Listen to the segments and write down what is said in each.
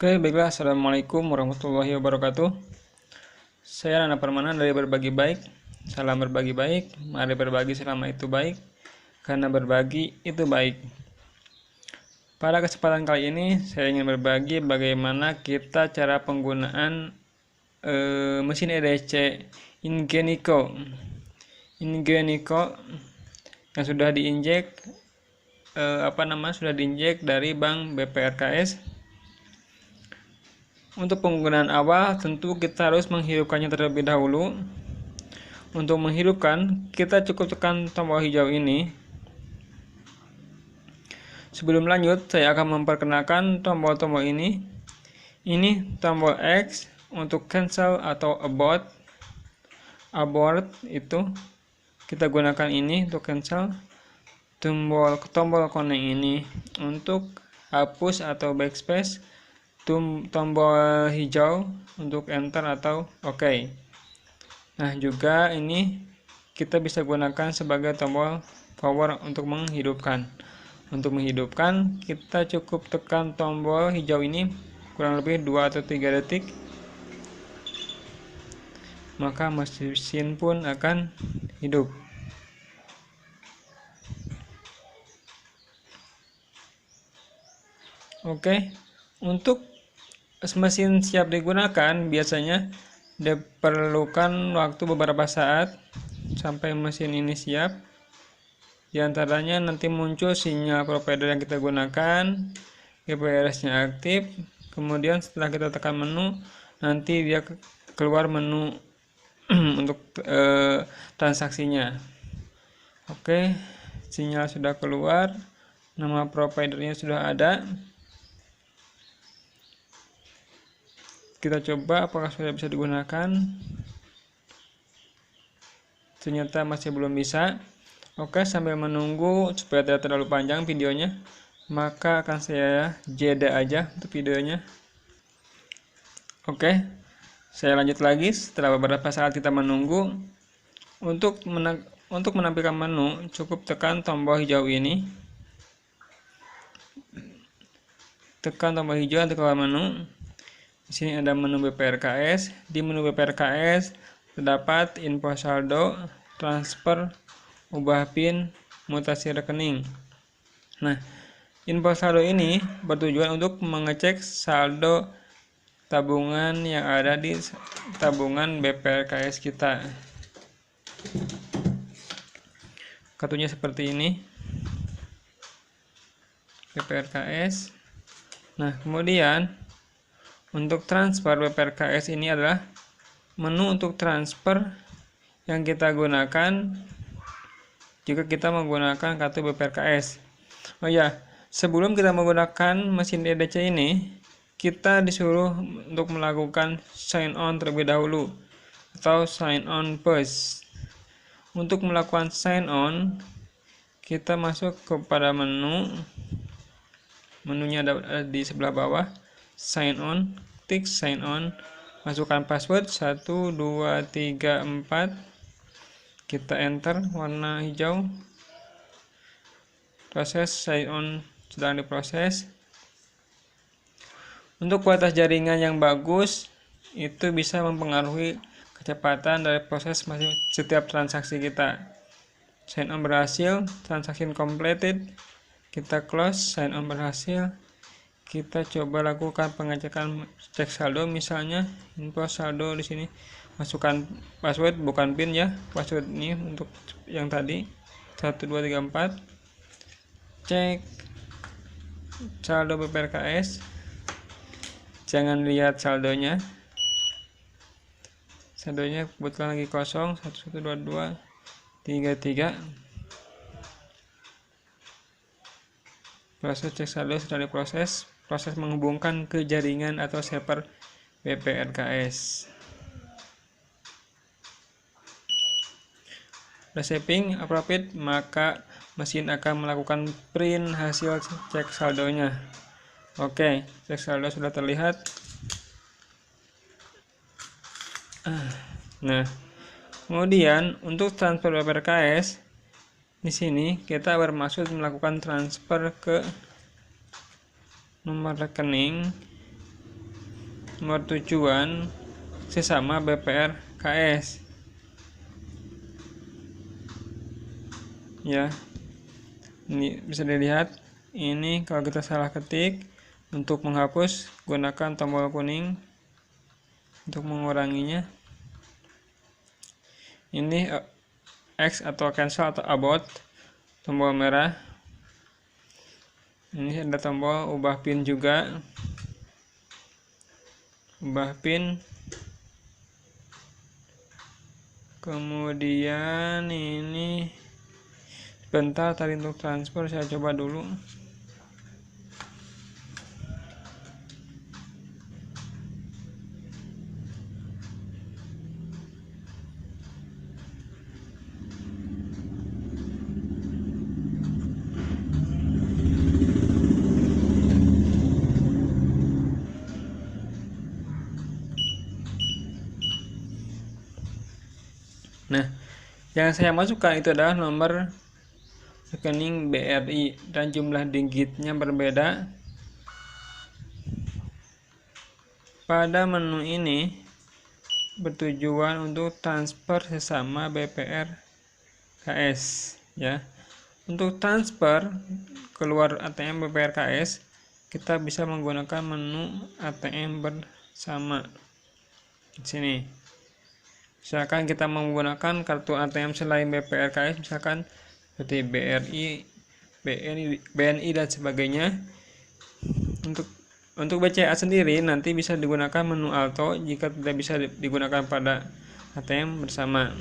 Oke, baiklah. Assalamualaikum warahmatullahi wabarakatuh. Saya Nana Permana dari Berbagi Baik. Salam berbagi baik, mari berbagi selama itu baik, karena berbagi itu baik. Pada kesempatan kali ini, saya ingin berbagi bagaimana kita cara penggunaan mesin EDC Ingenico yang sudah diinjek sudah diinjek dari Bank BPRKS. Untuk penggunaan awal, tentu kita harus menghidupkannya terlebih dahulu. Untuk menghidupkan, kita cukup tekan tombol hijau ini. Sebelum lanjut, saya akan memperkenalkan tombol-tombol ini. Ini tombol X untuk cancel atau abort. Abort itu kita gunakan ini untuk cancel. Tombol connect ini untuk hapus atau backspace. Tombol hijau untuk enter atau OK. Nah, juga ini kita bisa gunakan sebagai tombol power untuk menghidupkan. Untuk menghidupkan, kita cukup tekan tombol hijau ini kurang lebih 2 atau 3 detik. Maka mesin pun akan hidup. Oke. Untuk mesin siap digunakan, biasanya diperlukan waktu beberapa saat sampai mesin ini siap. Di antaranya nanti muncul sinyal provider yang kita gunakan, GPRS-nya aktif, kemudian setelah kita tekan menu, nanti dia keluar menu untuk transaksinya. Oke, sinyal sudah keluar, nama providernya sudah ada. Kita coba apakah sudah bisa digunakan. Ternyata masih belum bisa. Oke, sambil menunggu supaya tidak terlalu panjang videonya, maka akan saya jeda aja untuk videonya. Oke, saya lanjut lagi setelah beberapa saat kita menunggu. Untuk menampilkan menu, cukup tekan tombol hijau ini. Tekan tombol hijau untuk keluar menu. Di sini ada menu BPRKS. Di menu BPRKS terdapat info saldo, transfer, ubah PIN, mutasi rekening. Nah, info saldo ini bertujuan untuk mengecek saldo tabungan yang ada di tabungan BPRKS kita. Kartunya seperti ini, BPRKS. Nah, kemudian untuk transfer BPRKS ini adalah menu untuk transfer yang kita gunakan jika kita menggunakan kartu BPRKS. Oh ya, sebelum kita menggunakan mesin EDC ini, kita disuruh untuk melakukan sign on terlebih dahulu atau sign on first. Untuk melakukan sign on, kita masuk kepada menunya ada di sebelah bawah, sign on, klik sign on, masukkan password 1 2 3 4, kita enter warna hijau. Proses sign on sedang diproses. Untuk kualitas jaringan yang bagus itu bisa mempengaruhi kecepatan dari proses setiap transaksi kita. Sign on berhasil, transaksi completed, kita close. Sign on berhasil, kita coba lakukan pengecekan cek saldo, misalnya info saldo di sini. Masukkan password bukan PIN ya, password ini untuk yang tadi 1 2 3 4. Cek saldo BPRKS. Jangan lihat saldonya. Saldonya kebetulan lagi kosong, 1 1 2 2 3 3. Proses cek saldo sudah diproses. Proses menghubungkan ke jaringan atau server BPRKS. Receiving appropriate, maka mesin akan melakukan print hasil cek saldonya. Oke, cek saldo sudah terlihat. Nah, kemudian untuk transfer BPRKS, di sini kita bermaksud melakukan transfer ke nomor rekening nomor tujuan sesama BPR KS. Ya, ini bisa dilihat. Ini kalau kita salah ketik, untuk menghapus gunakan tombol kuning, untuk menguranginya ini X atau cancel atau about, tombol merah. Ini ada tombol ubah pin juga, ubah pin. Kemudian ini sebentar tadi untuk transfer, saya coba dulu. Nah, yang saya masukkan itu adalah nomor rekening BRI dan jumlah digitnya berbeda. Pada menu ini bertujuan untuk transfer sesama BPR KS, ya. Untuk transfer keluar ATM BPR KS, kita bisa menggunakan menu ATM bersama di sini. Misalkan kita menggunakan kartu ATM selain BPR KS, misalkan seperti BRI, BNI dan sebagainya. Untuk BCA sendiri nanti bisa digunakan menu Alto jika tidak bisa digunakan pada ATM bersama.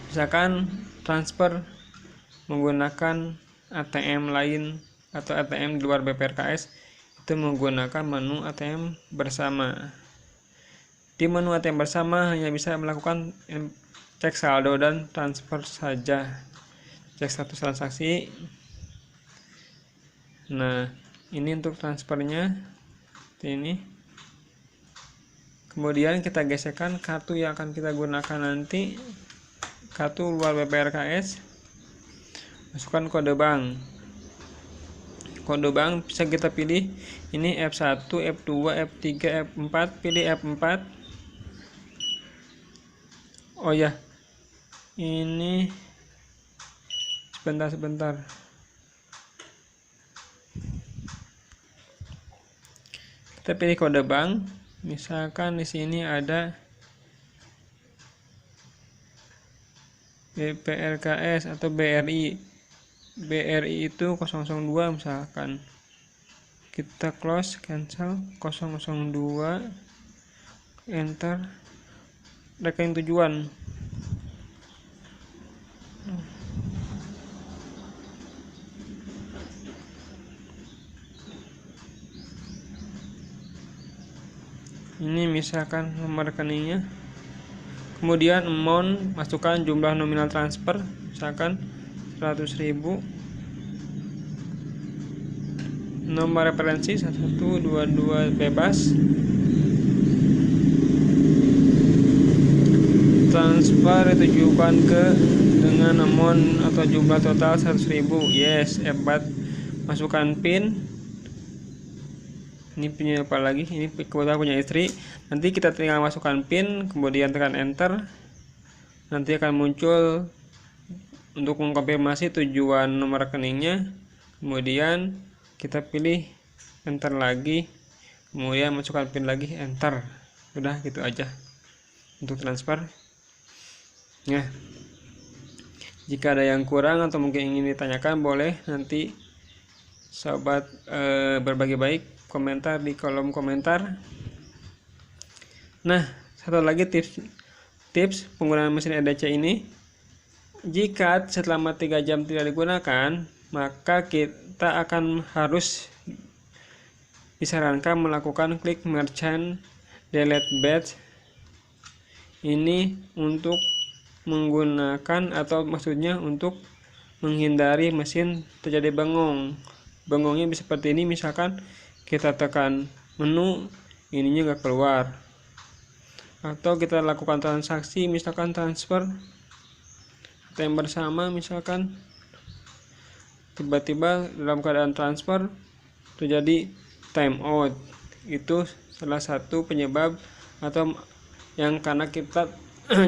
Misalkan transfer menggunakan ATM lain atau ATM di luar BPR KS, itu menggunakan menu ATM bersama. Di menu ATM bersama hanya bisa melakukan cek saldo dan transfer saja, cek status transaksi. Nah, ini untuk transfernya ini. Kemudian kita geserkan kartu yang akan kita gunakan nanti, kartu luar BPR KS. Masukkan kode bank. Kode bank bisa kita pilih ini F1, F2, F3, F4, pilih F4. Oh ya, ini sebentar. Kita pilih kode bank. Misalkan di sini ada BPR KS atau BRI. BRI itu 002 misalkan. Kita close, cancel 002, enter. Rekening tujuan. Ini misalkan nomor rekeningnya. Kemudian amount, masukkan jumlah nominal transfer, misalkan 100.000. Nomor referensi 1122 bebas. Transfer ditujukan ke dengan amount atau jumlah total 100.000. Yes, hebat. Masukkan PIN. Ini PIN apa lagi? Ini kebetulan punya istri. Nanti kita tinggal masukkan PIN, kemudian tekan enter. Nanti akan muncul untuk mengkonfirmasi tujuan nomor rekeningnya. Kemudian kita pilih enter lagi. Kemudian masukkan PIN lagi, enter. Udah gitu aja untuk transfer. Ya, jika ada yang kurang atau mungkin ingin ditanyakan, boleh nanti sobat berbagi baik komentar di kolom komentar. Nah, satu lagi tips penggunaan mesin EDC ini. Jika selama 3 jam tidak digunakan, maka kita akan harus disarankan melakukan klik merchant delete batch. Ini untuk menggunakan atau maksudnya untuk menghindari mesin terjadi bengong. Bengongnya bisa seperti ini, misalkan kita tekan menu, ininya nggak keluar, atau kita lakukan transaksi, misalkan transfer ATM bersama, misalkan tiba-tiba dalam keadaan transfer terjadi timeout. Itu salah satu penyebab atau yang karena kita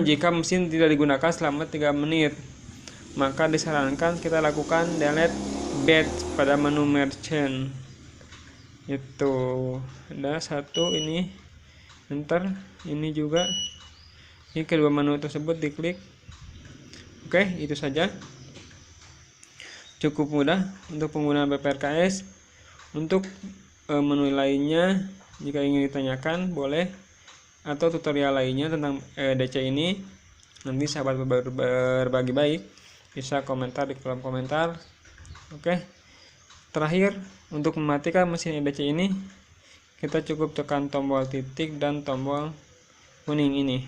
jika mesin tidak digunakan selama 3 menit, maka disarankan kita lakukan delete batch pada menu merchant. Itu ada satu ini, enter ini juga, ini kedua menu tersebut diklik. Oke, itu saja, cukup mudah untuk penggunaan BPRKS. Untuk menu lainnya jika ingin ditanyakan boleh, atau tutorial lainnya tentang DC ini, nanti sahabat berbagi baik bisa komentar di kolom komentar. Oke, terakhir untuk mematikan mesin EDC ini kita cukup tekan tombol titik dan tombol kuning ini,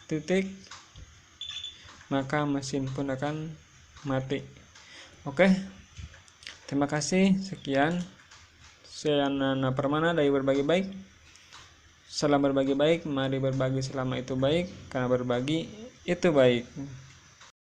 titik, maka mesin pun akan mati. Oke, terima kasih, sekian, saya Nana Permana dari Berbagi Baik. Salam berbagi baik, mari berbagi selama itu baik, karena berbagi itu baik.